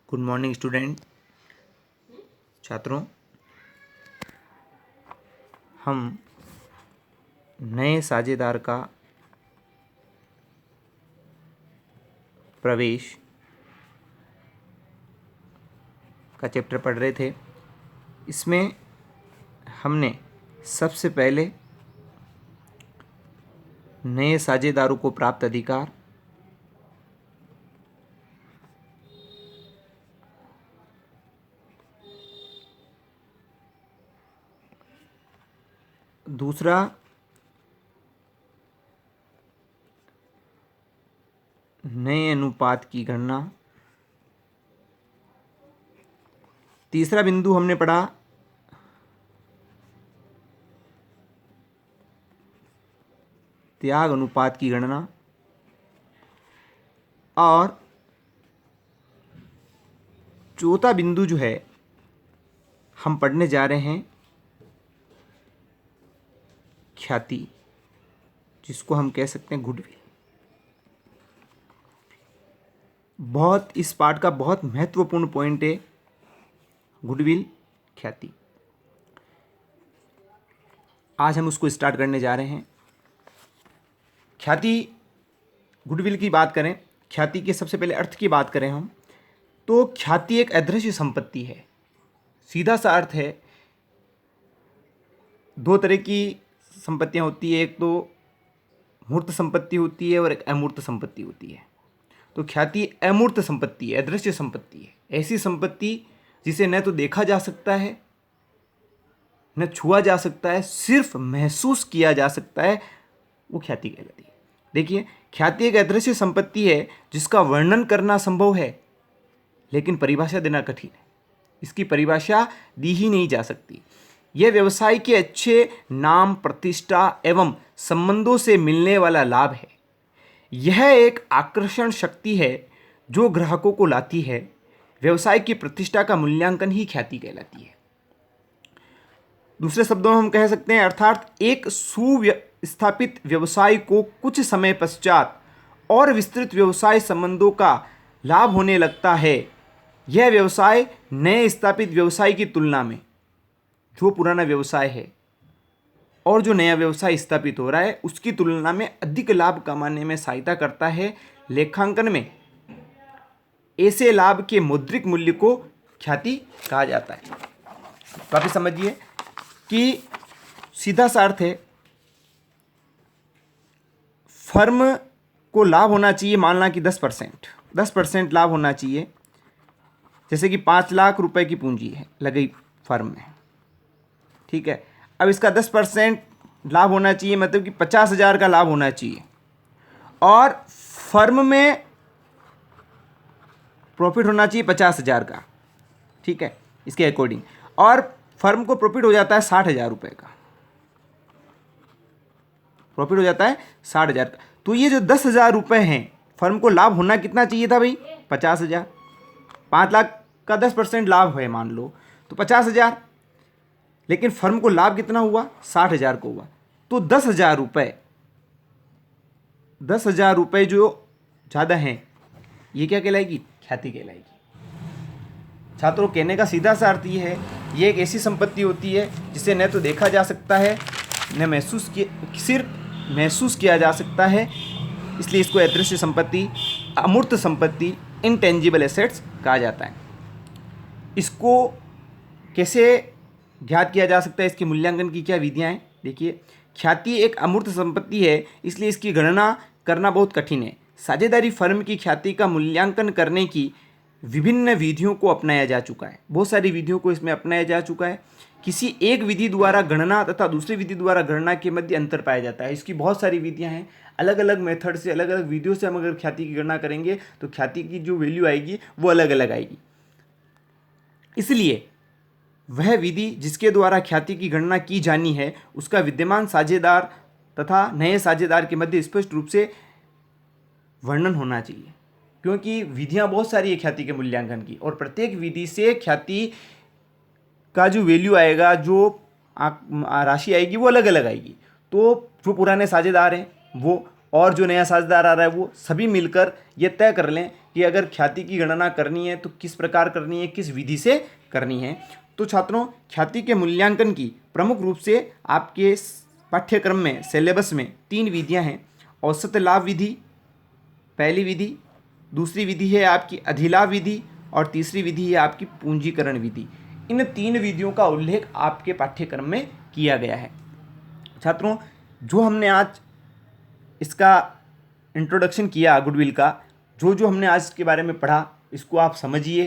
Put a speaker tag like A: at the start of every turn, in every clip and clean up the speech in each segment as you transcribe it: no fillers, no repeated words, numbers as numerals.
A: Good morning student छात्रों। हम नए साझेदार का प्रवेश का चैप्टर पढ़ रहे थे। इसमें हमने सबसे पहले नए साझेदारों को प्राप्त अधिकार, दूसरा नए अनुपात की गणना, तीसरा बिंदु हमने पढ़ा त्याग अनुपात की गणना, और चौथा बिंदु जो है हम पढ़ने जा रहे हैं ख्याति, जिसको हम कह सकते हैं गुडविल। बहुत इस पाठ का बहुत महत्वपूर्ण पॉइंट है गुडविल, ख्याति। आज हम उसको स्टार्ट करने जा रहे हैं। ख्याति, गुडविल की बात करें, ख्याति के सबसे पहले अर्थ की बात करें हम, तो ख्याति एक अदृश्य संपत्ति है। सीधा सा अर्थ है, दो तरह की संपत्तियां होती है, एक तो मूर्त संपत्ति होती है और एक अमूर्त संपत्ति होती है। तो ख्याति अमूर्त संपत्ति है, अदृश्य संपत्ति है, ऐसी संपत्ति जिसे न तो देखा जा सकता है न छुआ जा सकता है, सिर्फ महसूस किया जा सकता है, वो ख्याति कहलाती है। देखिए, ख्याति एक अदृश्य संपत्ति है जिसका वर्णन करना संभव है लेकिन परिभाषा देना कठिन है। इसकी परिभाषा दी ही नहीं जा सकती। यह व्यवसाय के अच्छे नाम, प्रतिष्ठा एवं संबंधों से मिलने वाला लाभ है। यह एक आकर्षण शक्ति है जो ग्राहकों को लाती है। व्यवसाय की प्रतिष्ठा का मूल्यांकन ही ख्याति कहलाती है। दूसरे शब्दों में हम कह सकते हैं, अर्थात एक सुस्थापित व्यवसाय को कुछ समय पश्चात और विस्तृत व्यवसाय संबंधों का लाभ होने लगता है। यह व्यवसाय नए स्थापित व्यवसाय की तुलना में, जो पुराना व्यवसाय है और जो नया व्यवसाय स्थापित हो रहा है, उसकी तुलना में अधिक लाभ कमाने में सहायता करता है। लेखांकन में ऐसे लाभ के मौद्रिक मूल्य को ख्याति कहा जाता है। तो आप समझिए कि सीधा सा अर्थ है, फर्म को लाभ होना चाहिए, मानना कि 10% लाभ होना चाहिए। जैसे कि 5 लाख रुपए की पूंजी है लगी फर्म में, ठीक है। अब इसका 10% लाभ होना चाहिए, मतलब कि 50,000 का लाभ होना चाहिए, और फर्म में प्रॉफिट होना चाहिए 50,000 का, ठीक है, इसके अकॉर्डिंग। और फर्म को प्रॉफिट हो जाता है 60,000 रुपये का, प्रॉफिट हो जाता है 60,000 का। तो ये जो 10,000 रुपये हैं, फर्म को लाभ होना कितना चाहिए था भाई? 50,000। 5 लाख का 10% लाभ है मान लो, तो 50,000, लेकिन फर्म को लाभ कितना हुआ? 60,000 को हुआ। तो 10,000 रुपये जो ज़्यादा हैं, ये क्या कहलाएगी? ख्याति कहलाएगी। छात्रों, कहने का सीधा सा अर्थ ये है, ये एक ऐसी संपत्ति होती है जिसे न तो देखा जा सकता है न सिर्फ महसूस किया जा सकता है, इसलिए इसको अदृश्य संपत्ति, अमूर्त संपत्ति, इंटेंजिबल एसेट्स कहा जाता है। इसको कैसे ज्ञात किया जा सकता है, इसके मूल्यांकन की क्या विधियां हैं? देखिए, ख्याति एक अमूर्त संपत्ति है, इसलिए इसकी गणना करना बहुत कठिन है। साझेदारी फर्म की ख्याति का मूल्यांकन करने की विभिन्न विधियों को अपनाया जा चुका है। बहुत सारी विधियों को इसमें अपनाया जा चुका है। किसी एक विधि द्वारा गणना तथा दूसरी विधि द्वारा गणना के मध्य अंतर पाया जाता है। इसकी बहुत सारी विधियां हैं, अलग अलग मेथड से, अलग अलग विधियों से हम अगर ख्याति की गणना करेंगे तो ख्याति की जो वैल्यू आएगी वो अलग अलग आएगी। इसलिए वह विधि जिसके द्वारा ख्याति की गणना की जानी है, उसका विद्यमान साझेदार तथा नए साझेदार के मध्य स्पष्ट रूप से वर्णन होना चाहिए, क्योंकि विधियां बहुत सारी है ख्याति के मूल्यांकन की, और प्रत्येक विधि से ख्याति का जो वैल्यू आएगा, जो राशि आएगी, वो अलग अलग आएगी। तो जो पुराने साझेदार हैं वो और जो नया साझेदार आ रहा है, वो सभी मिलकर ये तय कर लें कि कि अगर ख्याति की गणना करनी है तो किस प्रकार करनी है, किस विधि से करनी है। तो छात्रों, ख्याति के मूल्यांकन की प्रमुख रूप से आपके पाठ्यक्रम में, सिलेबस में 3 विधियां हैं। औसत लाभ विधि पहली विधि, दूसरी विधि है आपकी अधिलाभ विधि और तीसरी विधि है आपकी पूंजीकरण विधि। इन 3 विधियों का उल्लेख आपके पाठ्यक्रम में किया गया है। छात्रों, जो हमने आज इसका इंट्रोडक्शन किया गुडविल का, जो हमने आज इसके बारे में पढ़ा, इसको आप समझिए,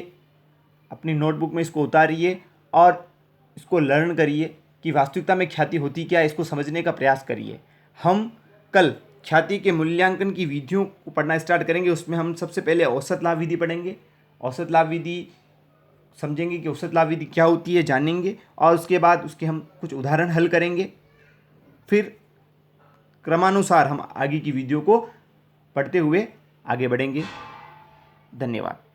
A: अपनी नोटबुक में इसको उतारिए और इसको लर्न करिए कि वास्तविकता में ख्याति होती क्या है, इसको समझने का प्रयास करिए। हम कल ख्याति के मूल्यांकन की विधियों को पढ़ना स्टार्ट करेंगे। उसमें हम सबसे पहले औसत लाभ विधि पढ़ेंगे। औसत लाभ विधि समझेंगे कि औसत लाभ विधि क्या होती है, जानेंगे, और उसके बाद उसके हम कुछ उदाहरण हल करेंगे। फिर क्रमानुसार हम आगे की विधियों को पढ़ते हुए आगे बढ़ेंगे। धन्यवाद।